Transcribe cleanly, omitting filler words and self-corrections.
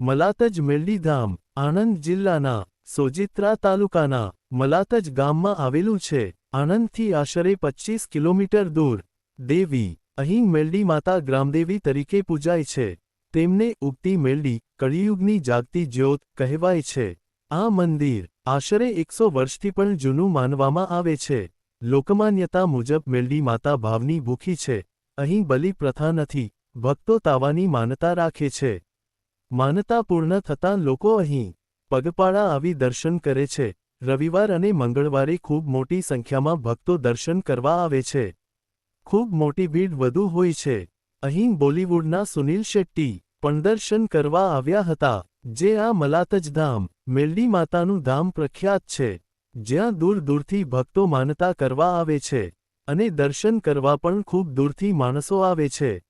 મલાતજ મેલડીધામ આણંદ જિલ્લાના સોજિત્રા તાલુકાના મલાતજ ગામમાં આવેલું છે. આણંદથી આશરે 25 કિલોમીટર દૂર. દેવી અહીં મેલડી માતા ગ્રામદેવી તરીકે પૂજાય છે. તેમને ઉગતી મેલડી, કળિયુગની જાગતી જ્યોત કહેવાય છે. આ મંદિર આશરે 100 વર્ષથી પણ જૂનું માનવામાં આવે છે. લોકમાન્યતા મુજબ મેલડી માતા ભાવની ભૂખી છે. અહીં બલિ પ્રથા નથી. ભક્તો તાવાની માનતા રાખે છે. માનતા પૂર્ણ થતાં લોકો અહીં પગપાળા આવી દર્શન કરે છે. રવિવાર અને મંગળવારે ખૂબ મોટી સંખ્યામાં ભક્તો દર્શન કરવા આવે છે. ખૂબ મોટી ભીડ વધુ હોય છે. અહીં બોલિવૂડના સુનિલ શેટ્ટી પણ દર્શન કરવા આવ્યા હતા. જે આ મલાતજ ધામ મેલડી માતાનું ધામ પ્રખ્યાત છે. જ્યાં દૂર દૂરથી ભક્તો માનતા કરવા આવે છે. અને દર્શન કરવા પણ ખૂબ દૂરથી માણસો આવે છે.